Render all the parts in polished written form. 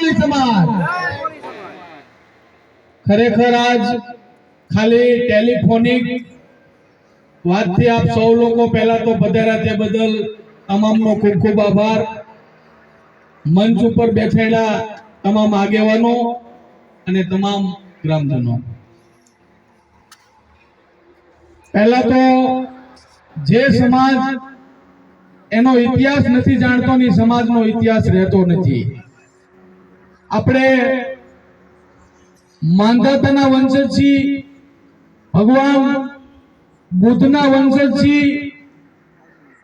કોળી સમાજ। ખરેખર આજ ખાલી ટેલિફોનિક વાતથી આપ સૌ લોકો પહેલા તો પધાર્યા તે બદલ તમામનો ખૂબ ખૂબ આભાર। મંચ ઉપર બેઠેલા તમામ આગેવાનો અને તમામ ગ્રામજનો, પહેલા તો જે સમાજ એનો ઇતિહાસ નથી જાણતો ની સમાજનો ઇતિહાસ રહેતો નથી। આપણે માંધાતાના વંશજ છીએ, ભગવાન બુદ્ધના વંશજ છીએ,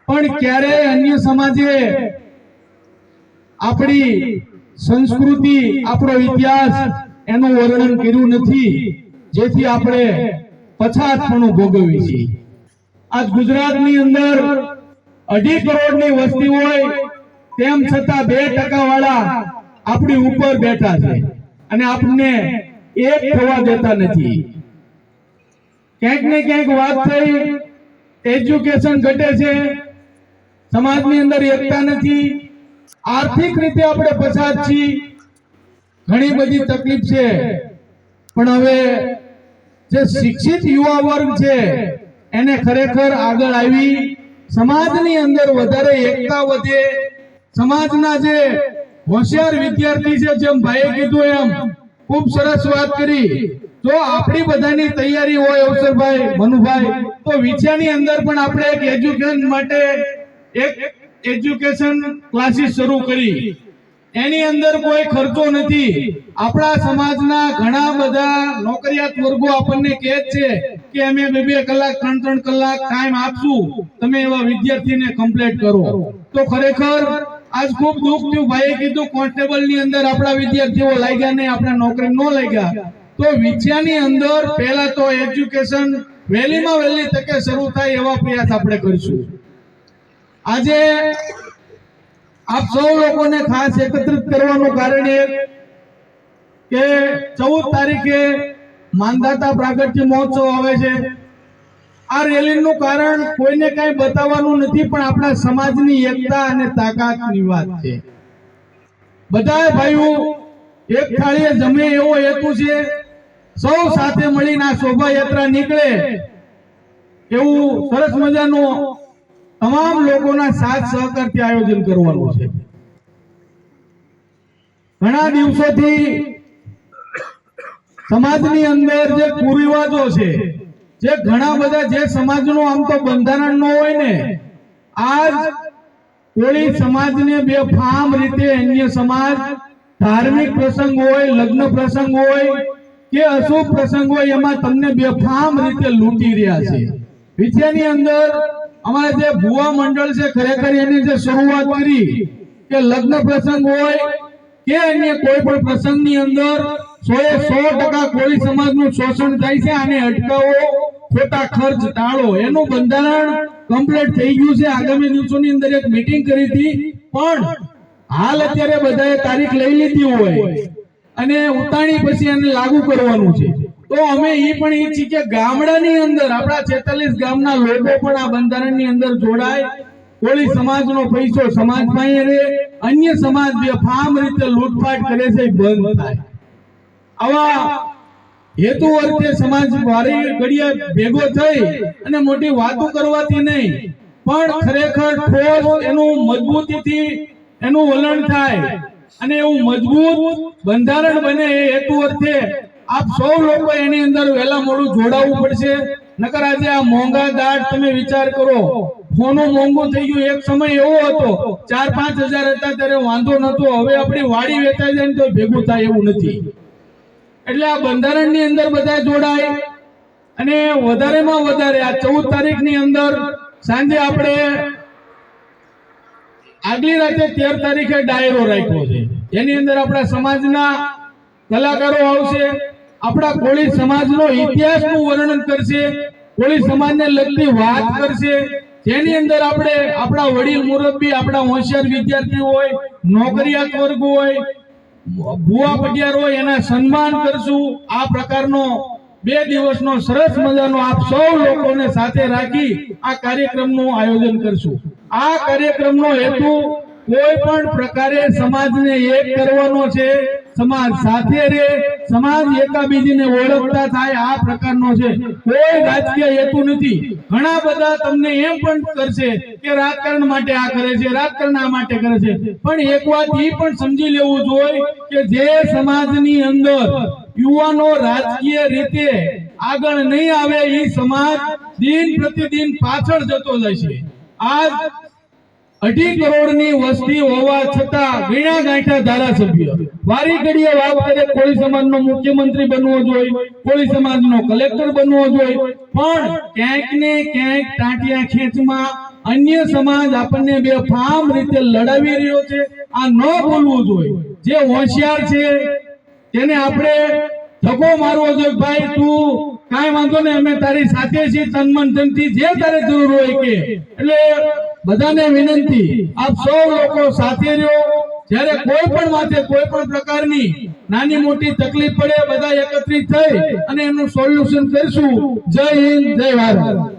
પણ ક્યારેય અન્ય સમાજે આપણી સંસ્કૃતિ, આપણો ઇતિહાસ એનું વર્ણન કર્યું નથી, જેથી આપણે પછાતપણું ભોગવીએ છીએ। આજ ગુજરાતની અંદર 2.5 કરોડની વસ્તી હોય તેમ છતાં 2% વાળા આપણી ઉપર બેઠા છે અને આપણને એક થવા દેતા નથી। ક્યાંક ને ક્યાંક વાત થઈ, એજ્યુકેશન ઘટે છે, સમાજની અંદર એકતા નથી, આર્થિક રીતે આપણે પછાત છીએ, ઘણી બધી તકલીફ છે। પણ હવે જે શિક્ષિત યુવા વર્ગ છે એને ખરેખર આગળ આવી સમાજની અંદર વધારે એકતા વધે, સમાજના જે હોશિયાર વિદ્યાર્થી છે, જેમ ભાઈએ કીધું એમ ખૂબ સરસ વાત કરી, જો આપણી બધાની તૈયારી હોય અવસરભાઈ, મનુભાઈ, તો વિછિયાની અંદર પણ આપણે એક એજ્યુકેશન માટે એક એજ્યુકેશન ક્લાસીસ શરૂ કરી। એની અંદર કોઈ ખર્ચો નથી। આપણા સમાજના ઘણા બધા નોકરિયાત વર્ગો આપણને કહે છે કે અમે 2-2 કલાક 3-3 કલાક ટાઈમ આપશું, તમે એવા વિદ્યાર્થીને કમ્પ્લીટ કરો। તો ખરેખર આજ ખૂબ દુઃખ થયું, ભાઈએ કીધું કોન્સ્ટેબલ ની અંદર આપણા વિદ્યાર્થીઓ લાગ્યા નહીં, આપણા નોકરી ન લાગ્યા। તો વિછિયાની અંદર પહેલા તો એજ્યુકેશન વહેલીમાં વહેલી તકે શરૂ થાય એવા પ્રયાસ આપણે કરીશું। આજે આપ સૌ લોકોને ખાસ એકત્રિત કરવાનું કારણ એ કે 14 તારીખે માંધાતા પ્રાગટ્ય મહોત્સવ આવે છે। આ રેલીનું કારણ કોઈને કઈ બતાવવાનું નથી, પણ આપણા સમાજની એકતા અને તાકાતની વાત છે। બધા ભાઈઓ એક થાળીએ જમે એવો હેતુ છે, સૌ સાથે મળીને આ શોભાયાત્રા નીકળે એવું સરસ મજાનું તમામ લોકોના સાથ સહકારથી આયોજન કરવાનું છે। ઘણા દિવસોથી સમાજની અંદર જે કુરિવાજો છે, જે ઘણા બધા જે સમાજનું આમ તો બંધારણ ન હોય ને, આજ કોળી સમાજને બેફામ રીતે અન્ય સમાજ ધાર્મિક પ્રસંગ હોય, લગ્ન પ્રસંગ હોય કે અશુભ પ્રસંગ હોય, એમાં તમને બેફામ રીતે લૂંટી રહ્યા છે। વિછિયાની અંદર અમારે જે ભુવા મંડળ છે, ખરેખર એની જે શરૂઆત કરી કે લગ્ન પ્રસંગ હોય કે અન્ય કોઈ પણ પ્રસંગની અંદર 100% કોળી સમાજનું શોષણ થાય છે, આને અટકાવો, ખોટા ખર્ચ ટાળો, એનું બંધારણ કમ્પ્લીટ થઈ ગયું છે। આગામી દિવસોની અંદર એક મીટિંગ કરી હતી, પણ હાલ અત્યારે બધાએ તારીખ લઈ લીધી હોય અને ઉતાણી પછી એને લાગુ કરવાનું છે। તો અમે એ પણ ઈચ્છીએ કે ગામડાની અંદર આપણા 46 ગામના લોકો પણ આ બંધારણની અંદર જોડાય, કોળી સમાજનો પૈસો સમાજમાં રહે, અન્ય સમાજ બેફામ રીતે લૂંટફાટ કરે છે બંધ થાય। આવા હેતુ અર્થે સમાજ વારી ઘડીએ ભેગો થઈ અને મોટી વાતો કરવાથી નહીં, પણ ખરેખર ઠોસ એનું મજબૂતીથી એનું વલણ થાય અને એવું મજબૂત બંધારણ બને એ હેતુ અર્થે આપ સૌ લોકો એની અંદર વહેલા મોડું જોડાવવું પડશે। નકર આજે આ મોંઘા દાટ તમે વિચાર કરો, ફોનું મોંઘું થઈ ગયું। એક સમય એવો હતો 4-5 હજાર હતા ત્યારે વાંધો નતો, હવે આપણી વાડી વેચાઈ જાય ને તો ભેગું થાય એવું નથી। એટલે આ બંધારણની અંદર બધા જોડાય અને વધારેમાં વધારે આ 14 તારીખની અંદર સાંજે આપણે આગલી રાતે 13 તારીખે ડાયરો રાખ્યો છે, એની અંદર આપણા સમાજના કલાકારો આવશે, આપણા કોળી સમાજનો ઇતિહાસનું વર્ણન કરશે, કોળી સમાજને લગતી વાત કરશે, જેની અંદર આપણે આપણા વડીલ મુરબ્બી, આપણા હોશિયાર વિદ્યાર્થી હોય, નોકરિયાત વર્ગ હોય, ભુવા પટિયાર હોય, એના સન્માન કરશું। આ પ્રકારનો 2 દિવસનો સરસ મજાનો આપ સૌ લોકોને સાથે રાખી આ કાર્યક્રમનું આયોજન કરશું। આ કાર્યક્રમનો હેતુ કોઈ પણ પ્રકારે સમાજને એક કરવાનો છે, સમાજ સાથે રહે, સમાજ એકાબીજીને ઓળખતા થાય, આ પ્રકારનો છે. કોઈ રાજકીય હેતુ નથી. ઘણા બધા તમને એમ પણ કરશે કે રાજકારણ માટે આ કરે છે, રાજકારણ આ માટે કરે છે, પણ એક વાત એ પણ સમજી લેવું જોઈએ કે જે સમાજની અંદર યુવાનો રાજકીય રીતે આગળ નહીં આવે, એ સમાજ દિન પ્રતિદિન પાછળ જતો જાય છે. આજ 2.5 કરોડની વસ્તી હોવા છતાં ગણ્યા ગાંઠ્યા ધારાસભ્ય વારી ઘડીએ વાત કરે કોળી સમાજનો મુખ્યમંત્રી બનવો જોઈએ, કોળી સમાજનો કલેક્ટર બનવો જોઈએ, પણ ક્યાંક ને ક્યાંક ટાંટિયા ખેંચમાં અન્ય સમાજ આપણને બેફામ રીતે લડાવી રહ્યો છે. આ ન બોલવું જોઈએ. જે હોશિયાર છે તેને આપણે ધક્કો મારવો જોઈએ. ભાઈ તું કાંઈ વાંધો નહીં, અમે તારી સાથે છીએ, તન મન ધનથી જે તારે જરૂર હોય કે. એટલે બધાને વિનંતી, આપ સૌ લોકો સાથે રહ્યો. જ્યારે કોઈ પણ માથે કોઈ પણ પ્રકારની નાની મોટી તકલીફ પડે, બધા એકત્રિત થઈ અને એનું સોલ્યુશન કરશું. જય હિન્દ, જય ભારત.